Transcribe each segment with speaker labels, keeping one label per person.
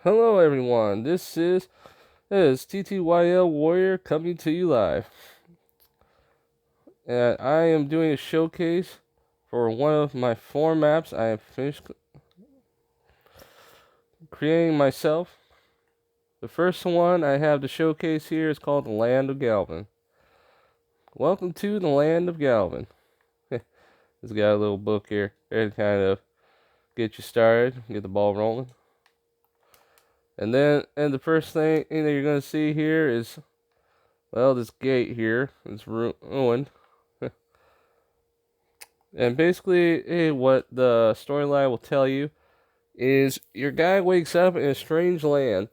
Speaker 1: Hello, everyone. This is TTYL Warrior coming to you live, and I am doing a showcase for one of my four maps I have finished creating myself. The first one I have to showcase here is called the Land of Galvin. Welcome to the Land of Galvin. It's got a little book here to kind of get you started, get the ball rolling. And the first thing that you're gonna see here is, well, this gate here is ruined. And basically, what the storyline will tell you is your guy wakes up in a strange land.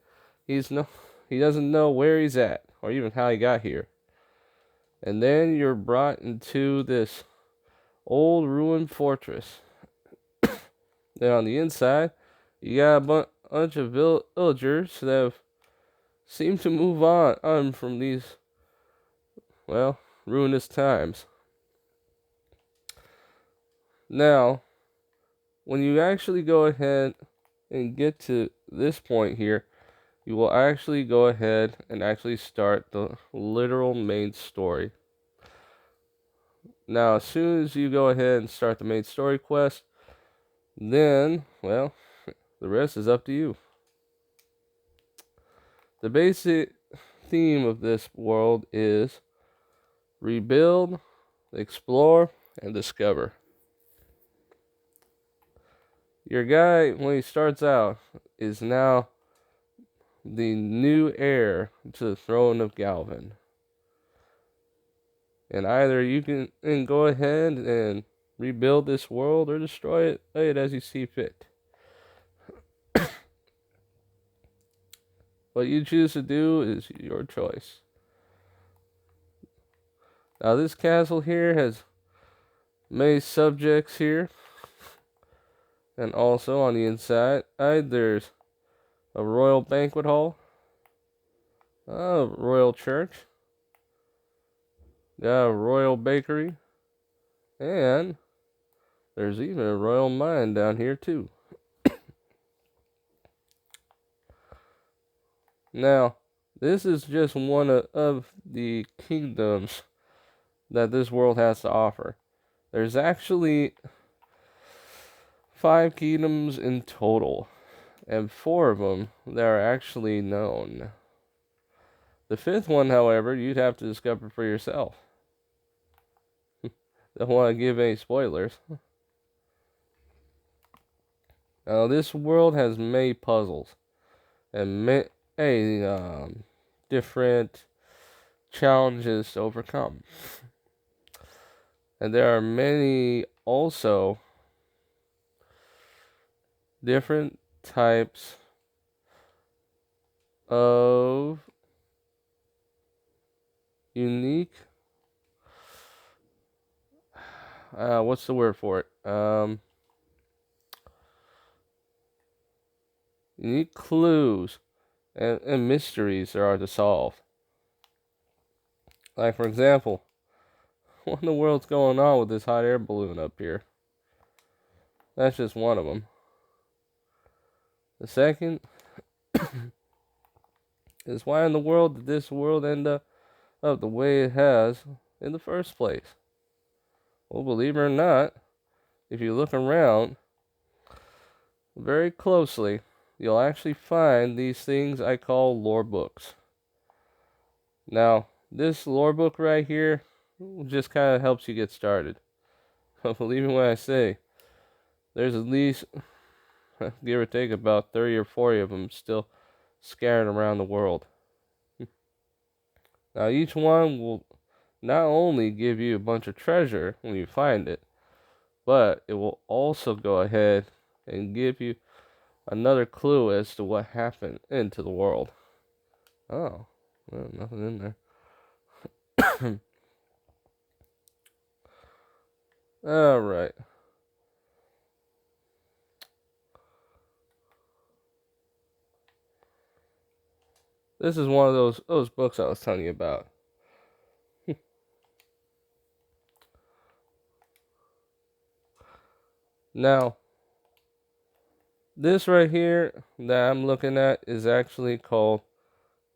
Speaker 1: He's no, he doesn't know where he's at or even how he got here. And then you're brought into this old ruined fortress. Then on the inside, you got a bunch of villagers that have seemed to move on from these, well, ruinous times. Now, when you actually go ahead and get to this point here, you will actually go ahead and actually start the literal main story. Now, as soon as you go ahead and start the main story quest, then, well, the rest is up to you. The basic theme of this world is rebuild, explore, and discover. Your guy, when he starts out, is now the new heir to the throne of Galvin. And either you can go ahead and rebuild this world or destroy it as you see fit. What you choose to do is your choice. Now, this castle here has many subjects here, and also on the inside, there's a royal banquet hall, a royal church, got a royal bakery, and there's even a royal mine down here too. Now, this is just one of the kingdoms that this world has to offer. There's actually 5 kingdoms in total, and 4 of them that are actually known. The 5th one, however, you'd have to discover for yourself. Don't want to give any spoilers. Now, this world has many puzzles and many different challenges to overcome. And there are many also different types of unique, what's the word for it? Unique clues and mysteries there are to solve. Like, for example, what in the world's going on with this hot air balloon up here? That's just one of them. The second is, why in the world did this world end up the way it has in the first place? Well, believe it or not, if you look around very closely, you'll actually find these things I call lore books. Now, this lore book right here just kind of helps you get started. But believe me when I say, there's at least, give or take, about 30 or 40 of them still scattered around the world. Now, each one will not only give you a bunch of treasure when you find it, but it will also go ahead and give you another clue as to what happened into the world. Oh, well, nothing in there. All right. This is one of those books I was telling you about. Now, This right here that I'm looking at is actually called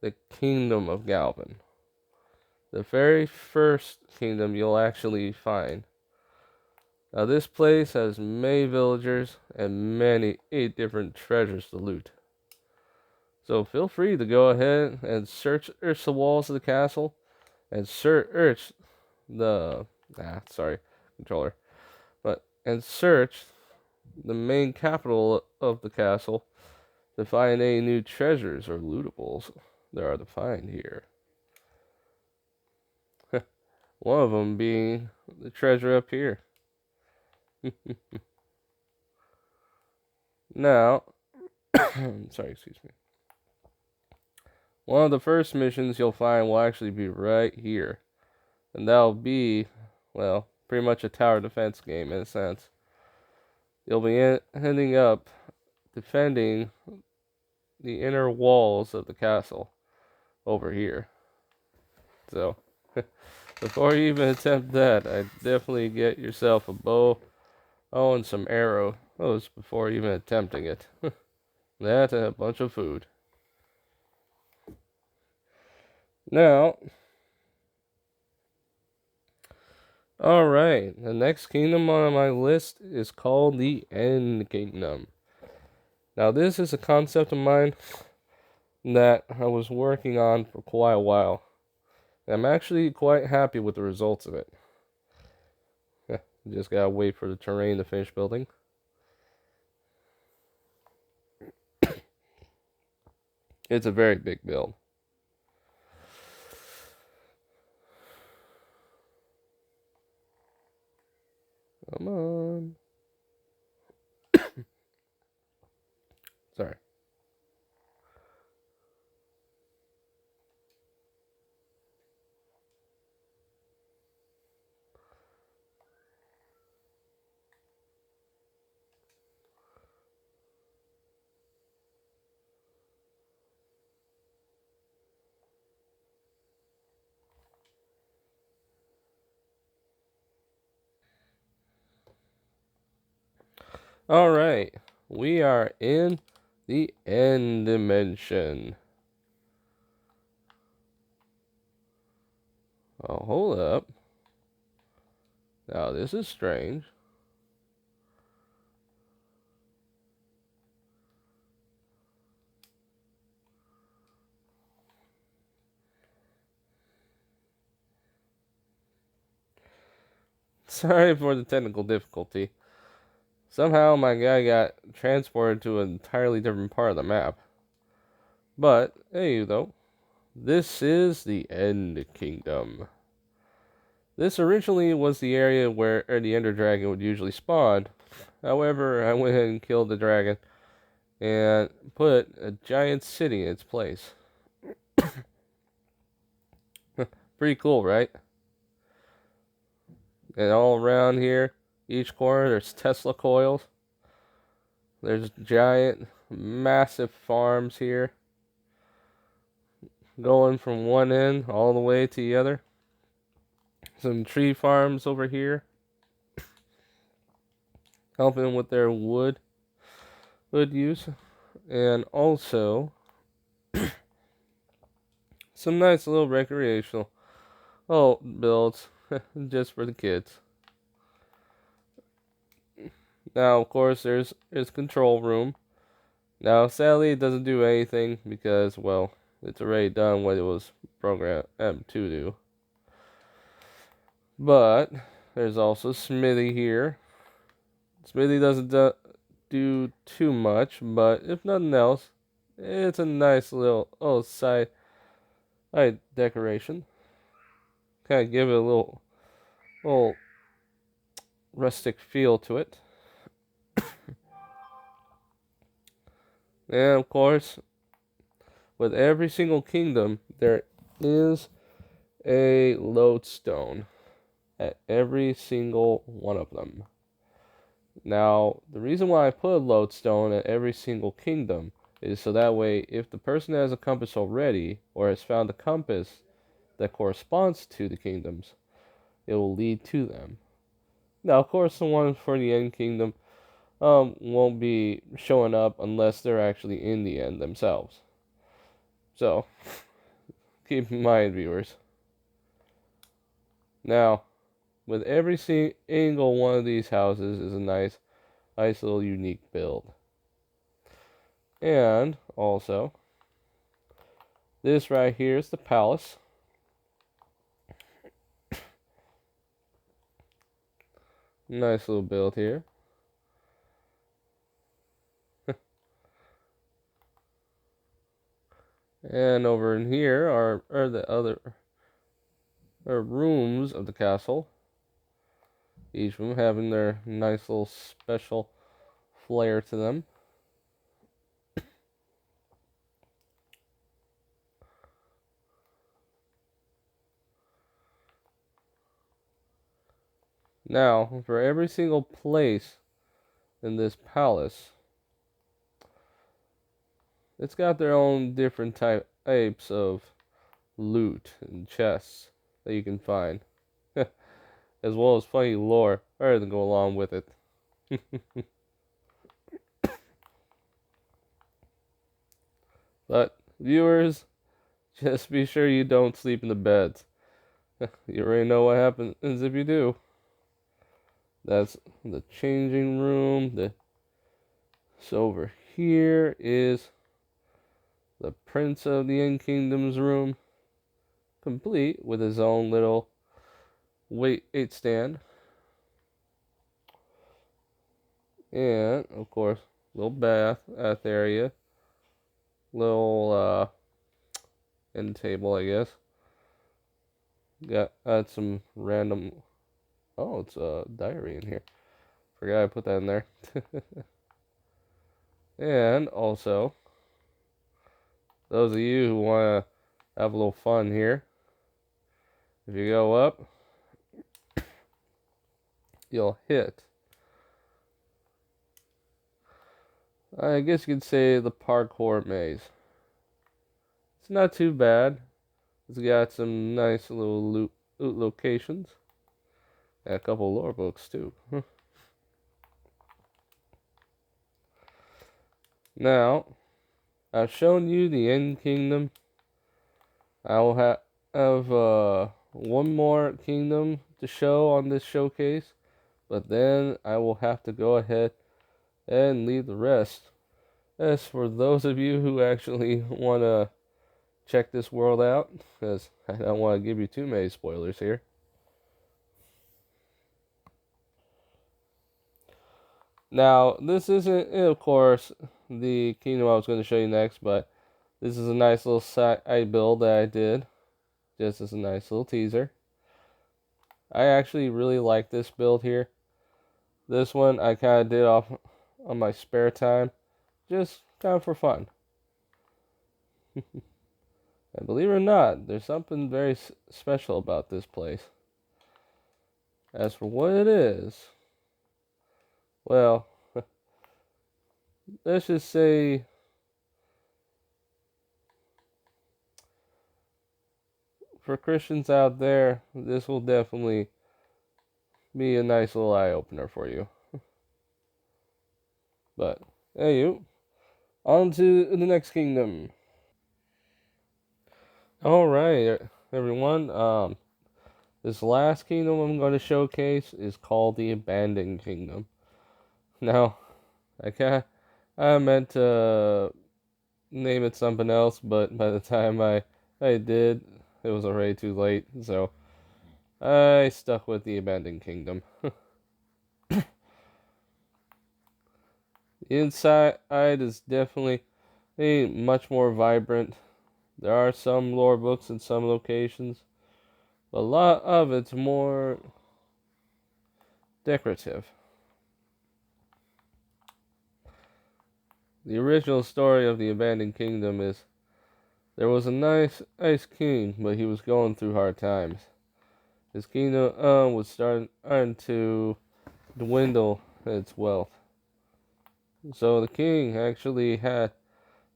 Speaker 1: the Kingdom of Galvin. The very first kingdom you'll actually find. Now this place has many villagers and many 8 different treasures to loot. So feel free to go ahead and search the walls of the castle and search the controller. And search the main capital of the castle to find any new treasures or lootables there are to find here. One of them being the treasure up here. Now, excuse me. One of the first missions you'll find will actually be right here. And that'll be, well, pretty much a tower defense game in a sense. You'll be ending up defending the inner walls of the castle over here. So, before you even attempt that, I'd definitely get yourself a bow, and some arrows before even attempting it. That and a bunch of food. Now, alright, the next kingdom on my list is called the End Kingdom. Now, this is a concept of mine that I was working on for quite a while. I'm actually quite happy with the results of it. Just gotta wait for the terrain to finish building. It's a very big build. Come on. Sorry. Alright. We are in the End Dimension. Oh, hold up. Now, this is strange. Sorry for the technical difficulty. Somehow my guy got transported to an entirely different part of the map. But, hey, though, this is the End Kingdom. This originally was the area where the Ender Dragon would usually spawn. However, I went ahead and killed the dragon and put a giant city in its place. Pretty cool, right? And all around here, each corner, there's Tesla coils. There's giant, massive farms here, going from one end all the way to the other. Some tree farms over here, helping with their wood use, and also some nice little recreational builds just for the kids. Now, of course, there's control room. Now, sadly, it doesn't do anything because, well, it's already done what it was programmed to do. But there's also Smithy here. Smithy doesn't do too much, but if nothing else, it's a nice little side decoration. Kind of give it a little rustic feel to it. And of course, with every single kingdom, there is a lodestone at every single one of them. Now, the reason why I put a lodestone at every single kingdom is so that way, if the person has a compass already, or has found a compass that corresponds to the kingdoms, it will lead to them. Now, of course, the one for the End Kingdom won't be showing up unless they're actually in the end themselves. So keep in mind, viewers. Now, with every single one of these houses is a nice little unique build. And also, this right here is the palace. Nice little build here. And over in here are the other rooms of the castle. Each room having their nice little special flair to them. Now, for every single place in this palace, it's got their own different types of loot and chests that you can find, as well as funny lore to go along with it. But viewers, just be sure you don't sleep in the beds. You already know what happens if you do. That's the changing room. So over here is the Prince of the End Kingdom's room, complete with his own little weight stand. And, of course, little bath area. Little end table, I guess. Got some random... Oh, it's a diary in here. Forgot I put that in there. And also, those of you who want to have a little fun here, if you go up, you'll hit, I guess you could say, the parkour maze. It's not too bad. It's got some nice little loot locations. And a couple lore books, too. Now, I've shown you the End Kingdom. I will have one more kingdom to show on this showcase, but then I will have to go ahead and leave the rest. As for those of you who actually want to check this world out, because I don't want to give you too many spoilers here. Now, this isn't, of course, the kingdom I was going to show you next, but this is a nice little side build that I did, just as a nice little teaser. I actually really like this build here. This one I kind of did off on my spare time, just kind of for fun. And believe it or not, there's something very special about this place. As for what it is, well, let's just say for Christians out there, this will definitely be a nice little eye-opener for you. But, hey you, on to the next kingdom. Alright, everyone, this last kingdom I'm going to showcase is called the Abandoned Kingdom. Now, I meant to name it something else, but by the time I did, it was already too late, so I stuck with the Abandoned Kingdom. The inside is definitely much more vibrant. There are some lore books in some locations, but a lot of it's more decorative. The original story of the Abandoned Kingdom is there was a nice king, but he was going through hard times. His kingdom was starting to dwindle its wealth. So the king actually had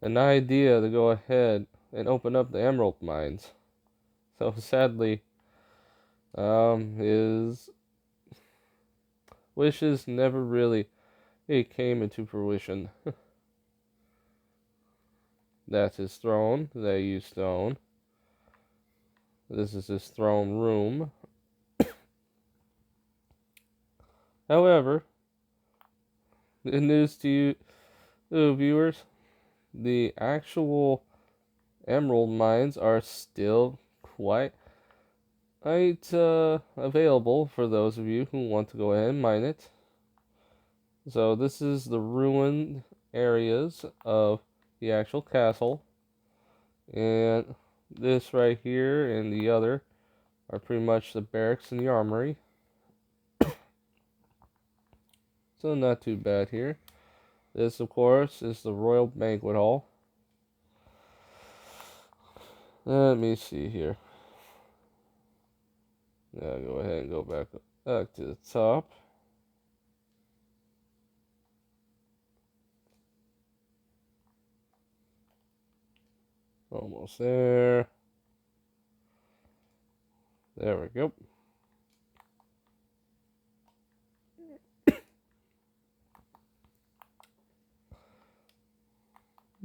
Speaker 1: an idea to go ahead and open up the emerald mines. So sadly, his wishes never really it came into fruition. That's his throne. They use stone. This is his throne room. However, the news to you, viewers, the actual emerald mines are still quite available for those of you who want to go ahead and mine it. So this is the ruined areas of the actual castle, and this right here and the other are pretty much the barracks and the armory. So not too bad here. This, of course, is the Royal Banquet Hall. Let me see here. Now go ahead and go back to the top. Almost there. There we go.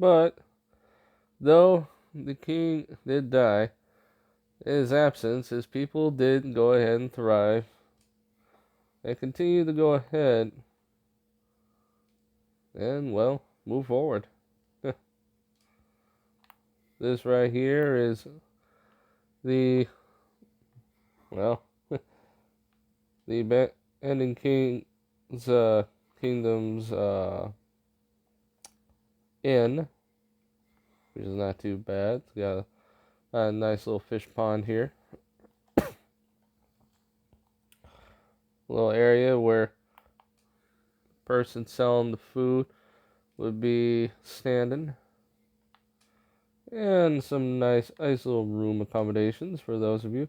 Speaker 1: But, though the king did die, in his absence, his people did go ahead and thrive and continue to go ahead and, well, move forward. This right here is the, well, the ending king's kingdom's inn, which is not too bad. It's got a nice little fish pond here. A little area where the person selling the food would be standing. And some nice little room accommodations for those of you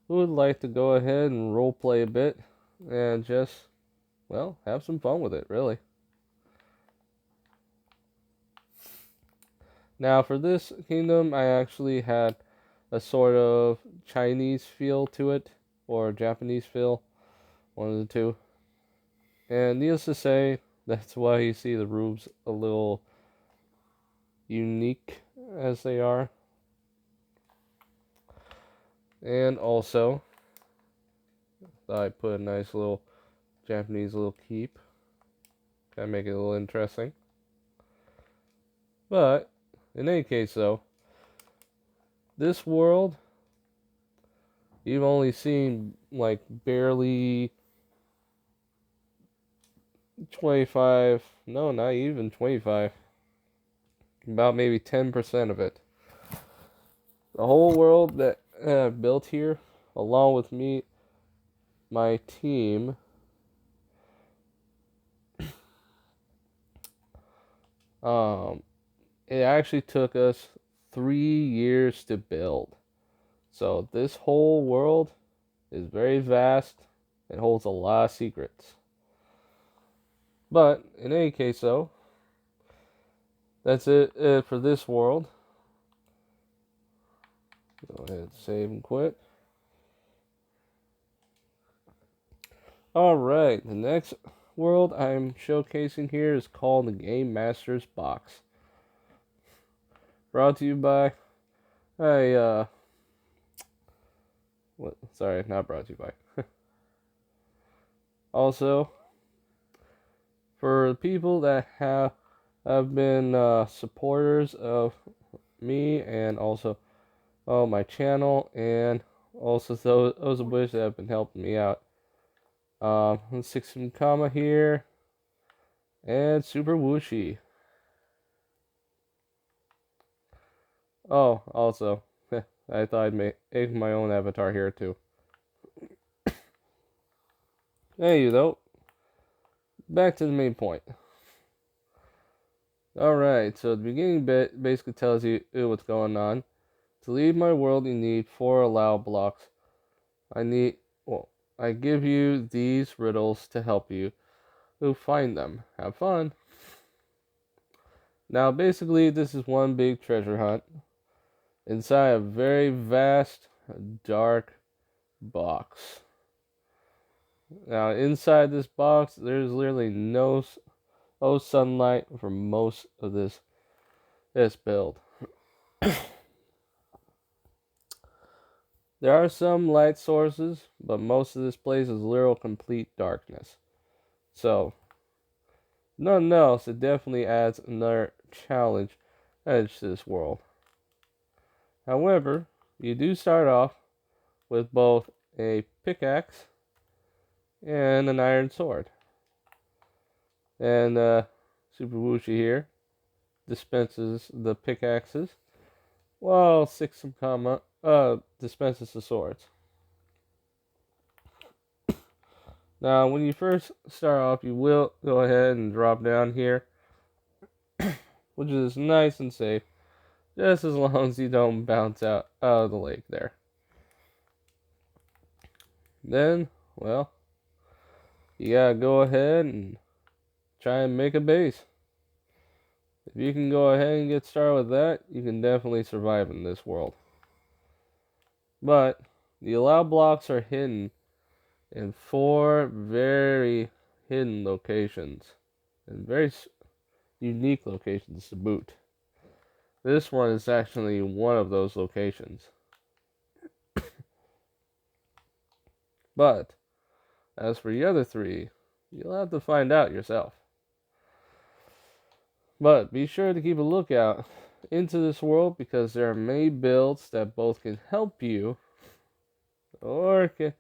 Speaker 1: who would like to go ahead and role play a bit and just, well, have some fun with it, really. Now, for this kingdom, I actually had a sort of Chinese feel to it, or Japanese feel, one of the two. And needless to say, that's why you see the rooms a little unique as they are. And also, I put a nice little Japanese little keep. Kind of make it a little interesting. But, in any case though, this world, you've only seen like barely 25, no, not even 25, about maybe 10% of it. The whole world that I've built here, along with me, my team, it actually took us 3 years to build. So this whole world is very vast and holds a lot of secrets. But in any case, though, that's it for this world. Go ahead, save and quit. Alright, the next world I'm showcasing here is called the Game Master's Box. Brought to you by sorry, not brought to you by. Also, for the people that have been supporters of me and also my channel, and also those of which that have been helping me out. Six Kama here, and Super Whooshy. Oh, also, I thought I'd make my own avatar here too. Hey, though, back to the main point. Alright, so the beginning bit basically tells you what's going on. To leave my world, you need 4 allow blocks. I give you these riddles to help you find them. Have fun. Now, basically, this is one big treasure hunt inside a very vast, dark box. Now, inside this box, there's literally no host sunlight for most of this build. There are some light sources, but most of this place is literal complete darkness. So, nothing else, it definitely adds another challenge edge to this world. However, you do start off with both a pickaxe and an iron sword. And Super Wushi here dispenses the pickaxes, while Six Kama dispenses the swords. Now, when you first start off, you will go ahead and drop down here, which is nice and safe, just as long as you don't bounce out of the lake there. Then, well, you gotta go ahead and try and make a base. If you can go ahead and get started with that, you can definitely survive in this world. But the allow blocks are hidden in 4 very hidden locations, and very unique locations to boot. This one is actually one of those locations. But as for the other 3, you'll have to find out yourself. But be sure to keep a lookout into this world, because there are many builds that both can help you or can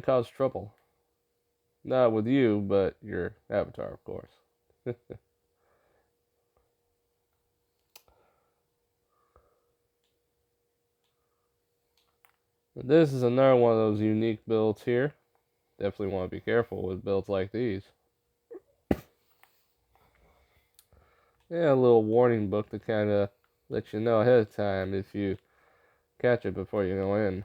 Speaker 1: cause trouble. Not with you, but your avatar, of course. This is another one of those unique builds here. Definitely want to be careful with builds like these. Yeah, a little warning book to kind of let you know ahead of time if you catch it before you go in.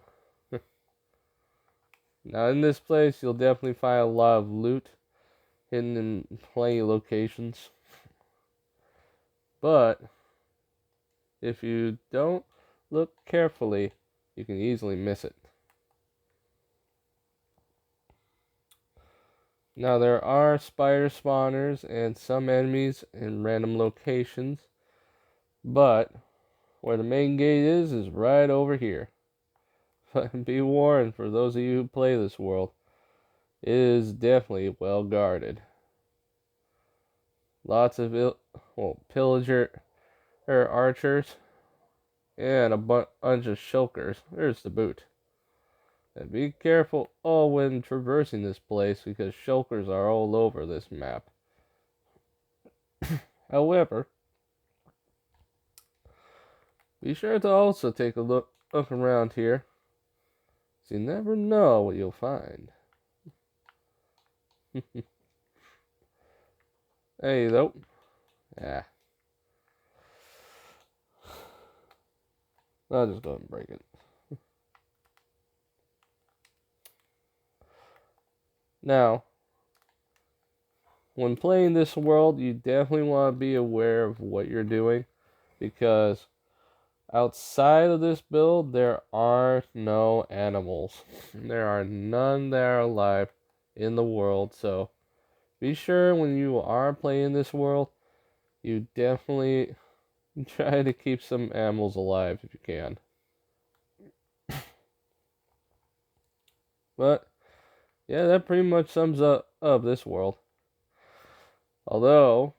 Speaker 1: Now, in this place, you'll definitely find a lot of loot hidden in plenty of locations. But if you don't look carefully, you can easily miss it. Now, there are spider spawners and some enemies in random locations, but where the main gate is right over here. But be warned, for those of you who play this world, it is definitely well guarded. Lots of pillager archers and a bunch of shulkers. There's the boot. And be careful when traversing this place, because shulkers are all over this map. However, be sure to also take a look around here, so you never know what you'll find. Hey, though. Yeah. I'll just go ahead and break it. Now, when playing this world, you definitely want to be aware of what you're doing, because outside of this build, there are no animals. There are none that are alive in the world, so be sure when you are playing this world, you definitely try to keep some animals alive if you can. But yeah, that pretty much sums up this world. Although,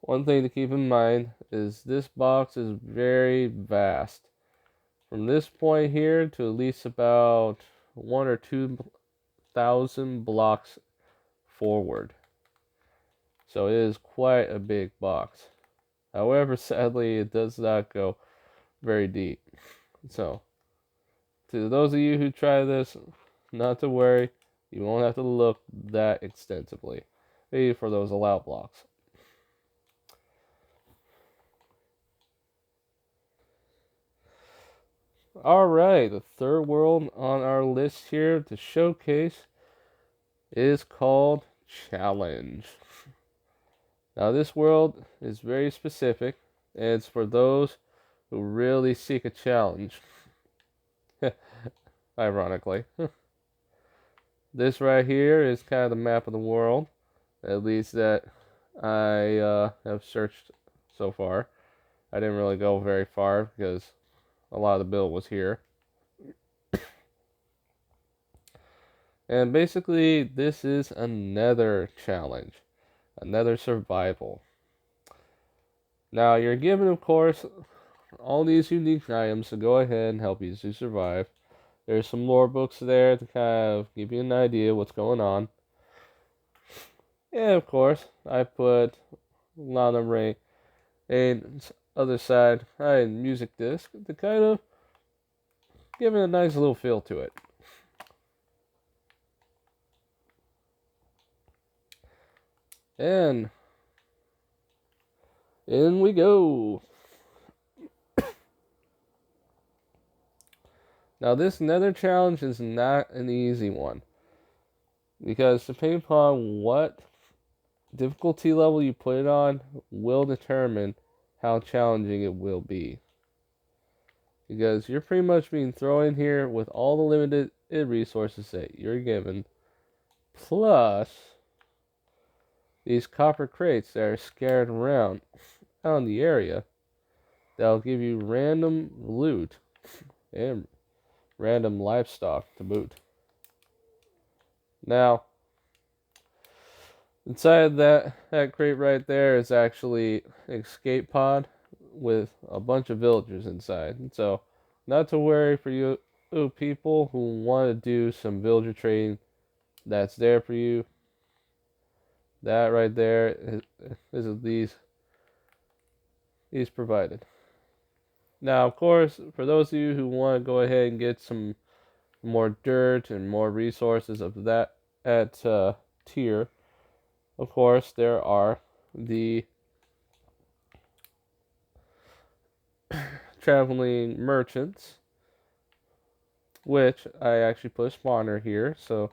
Speaker 1: one thing to keep in mind is this box is very vast. From this point here to at least about 1 or 2,000 blocks forward. So it is quite a big box. However, sadly, it does not go very deep. So, to those of you who try this, not to worry, you won't have to look that extensively, maybe for those allow blocks. Alright, the third world on our list here to showcase is called Challenge. Now, this world is very specific, and it's for those who really seek a challenge. Ironically. This right here is kind of the map of the world, at least that I have searched so far. I didn't really go very far because a lot of the build was here. And basically, this is another challenge, another survival. Now, you're given, of course, all these unique items to go ahead and help you to survive. There's some lore books there to kind of give you an idea what's going on. And of course, I put Lana Ray and other side music disc to kind of give it a nice little feel to it. And in we go. Now this nether challenge is not an easy one, because depending upon what difficulty level you put it on will determine how challenging it will be. Because you're pretty much being thrown in here with all the limited resources that you're given, plus these copper crates that are scattered around out in the area that'll give you random loot and random livestock to boot. Now, inside that crate right there is actually an escape pod with a bunch of villagers inside. And so, not to worry for you people who want to do some villager trading, that's there for you. That right there is these provided. Now, of course, for those of you who want to go ahead and get some more dirt and more resources of that at tier, of course, there are the traveling merchants, which I actually put a spawner here, so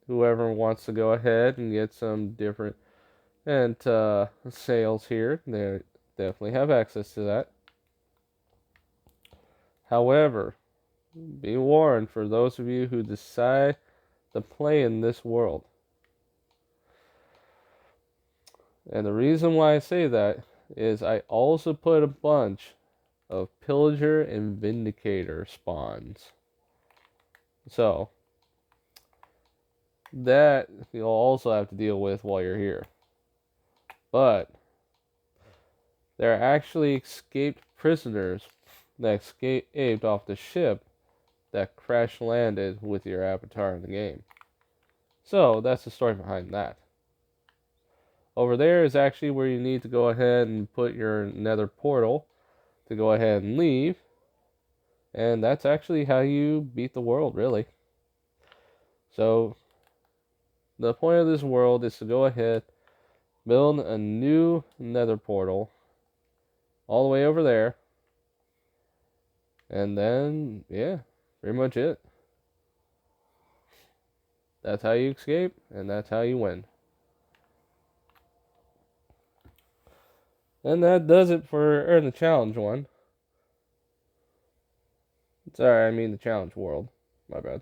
Speaker 1: whoever wants to go ahead and get some different and sales here, they definitely have access to that. However, be warned for those of you who decide to play in this world. And the reason why I say that is I also put a bunch of pillager and vindicator spawns. So, that you'll also have to deal with while you're here. But there are actually escaped prisoners that escaped off the ship that crash landed with your avatar in the game. So that's the story behind that. Over there is actually where you need to go ahead and put your nether portal to go ahead and leave. And that's actually how you beat the world, really. So the point of this world is to go ahead, build a new nether portal all the way over there. And then, yeah, pretty much it. That's how you escape, and that's how you win. And that does it for the challenge one. Sorry, I mean the challenge world. My bad.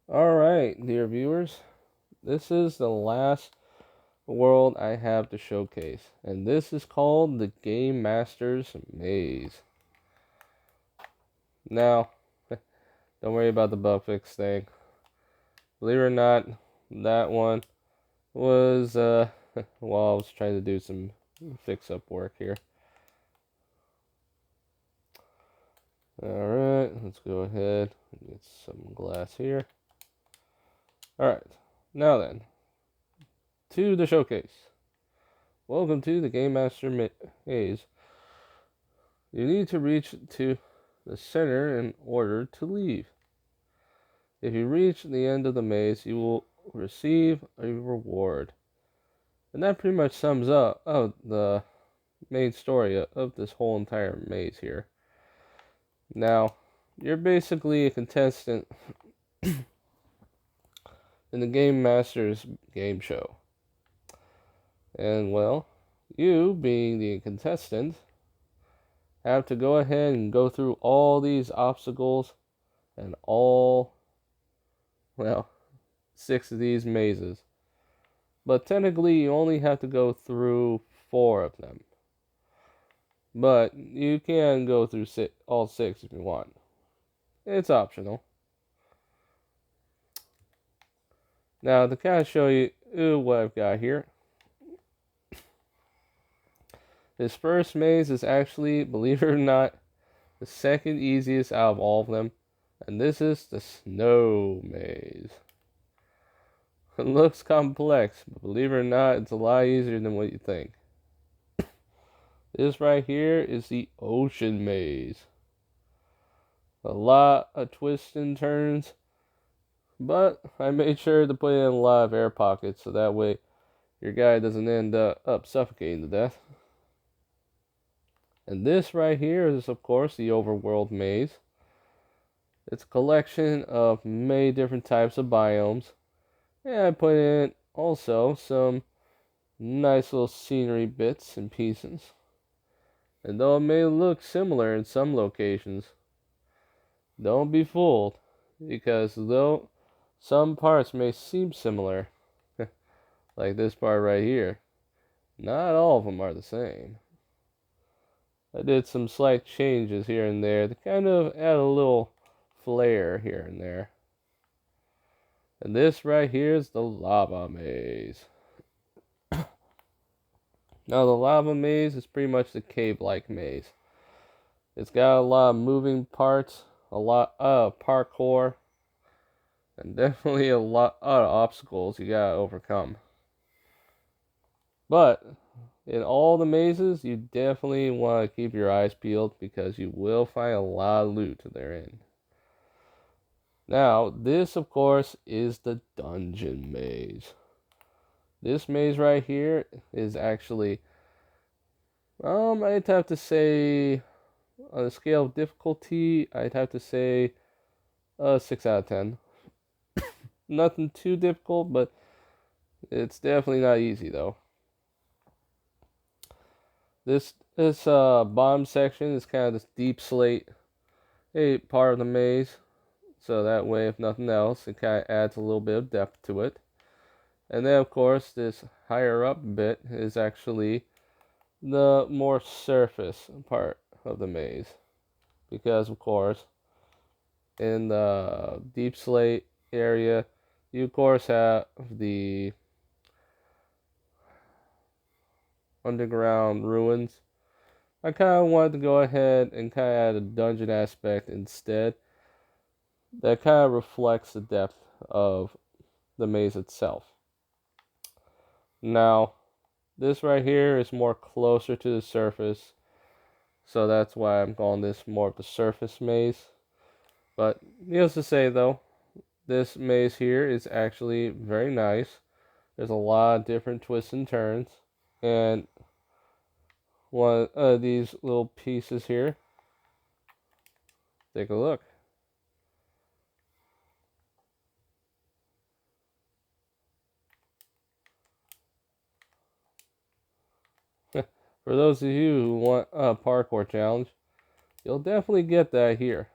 Speaker 1: Alright, dear viewers. This is the last world I have to showcase. And this is called the Game Master's Maze. Now, don't worry about the bug fix thing. Believe it or not, that one was, while I was trying to do some fix-up work here. Alright, let's go ahead and get some glass here. Alright, now then, to the showcase. Welcome to the Game Master Maze. You need to reach to the center in order to leave. If you reach the end of the maze, you will receive a reward. And that pretty much sums up the main story of this whole entire maze here. Now, you're basically a contestant in the Game Master's game show. And well, you being the contestant have to go ahead and go through all these obstacles and all, well, 6 of these mazes. But technically, you only have to go through 4 of them. But you can go through all 6 if you want. It's optional. Now, to kind of show you what I've got here, this first maze is actually, believe it or not, the second easiest out of all of them. And this is the snow maze. It looks complex, but believe it or not, it's a lot easier than what you think. This right here is the ocean maze. A lot of twists and turns, but I made sure to put in a lot of air pockets so that way your guy doesn't end up suffocating to death. And this right here is, of course, the overworld maze. It's a collection of many different types of biomes. And I put in also some nice little scenery bits and pieces. And though it may look similar in some locations, don't be fooled, because though some parts may seem similar, like this part right here, not all of them are the same. I did some slight changes here and there to kind of add a little flair here and there. And this right here is the lava maze. Now, the lava maze is pretty much the cave-like maze. It's got a lot of moving parts, a lot of parkour, and definitely a lot of obstacles you gotta overcome. But in all the mazes, you definitely want to keep your eyes peeled because you will find a lot of loot therein. Now, this, of course, is the dungeon maze. This maze right here is actually, I'd have to say, on a scale of difficulty, I'd have to say 6 out of 10. Nothing too difficult, but it's definitely not easy, though. This bottom section is kind of this deep slate, a part of the maze. So that way, if nothing else, it kind of adds a little bit of depth to it. And then, of course, this higher up bit is actually the more surface part of the maze. Because, of course, in the deep slate area, you, of course, have the underground ruins. I kind of wanted to go ahead and kind of add a dungeon aspect instead that kind of reflects the depth of the maze itself. Now, this right here is more closer to the surface, so that's why I'm calling this more of the surface maze. But needless to say, though, this maze here is actually very nice. There's a lot of different twists and turns, and one of these little pieces here, take a look. For those of you who want a parkour challenge, you'll definitely get that here.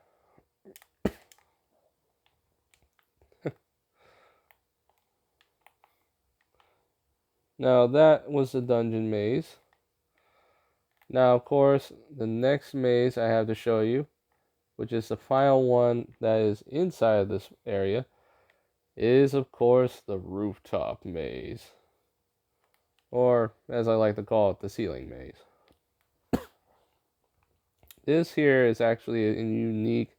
Speaker 1: Now that was the dungeon maze. Now, of course, the next maze I have to show you, which is the final one that is inside of this area, is, of course, the rooftop maze. Or, as I like to call it, the ceiling maze. This here is actually a unique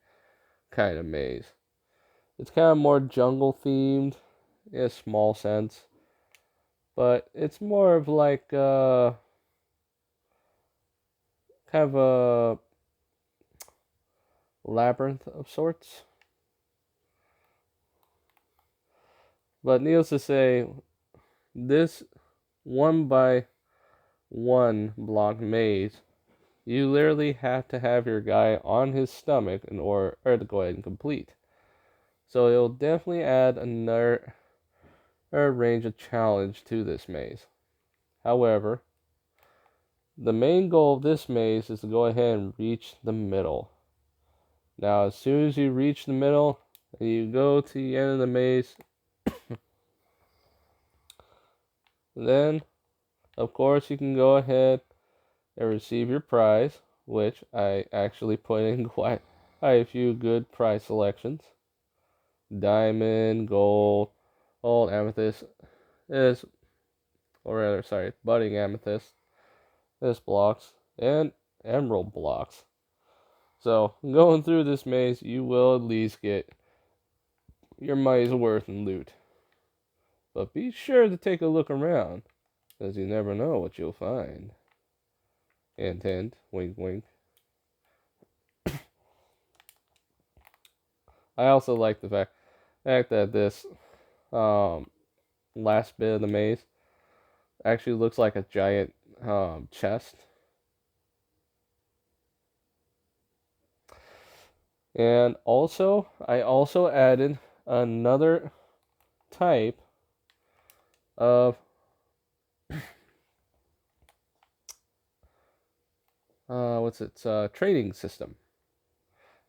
Speaker 1: kind of maze. It's kind of more jungle themed in a small sense. But it's more of like kind of a labyrinth of sorts. But needless to say, this 1x1 block maze, you literally have to have your guy on his stomach in order to go ahead and complete. So it'll definitely add another range of challenge to this maze. However, the main goal of this maze is to go ahead and reach the middle. Now, as soon as you reach the middle and you go to the end of the maze, then of course you can go ahead and receive your prize, which I actually put in quite a few good prize selections. Diamond, gold, amethyst is, or rather, sorry, budding amethyst is blocks, and emerald blocks. So, going through this maze, you will at least get your money's worth in loot. But be sure to take a look around, because you never know what you'll find. Hint, hint, wink, wink. I also like the fact that this last bit of the maze actually looks like a giant chest. And also, I also added another type of trading system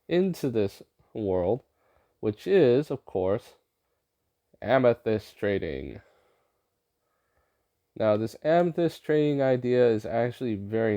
Speaker 1: into this world, which is, of course, amethyst trading. Now, this amethyst trading idea is actually very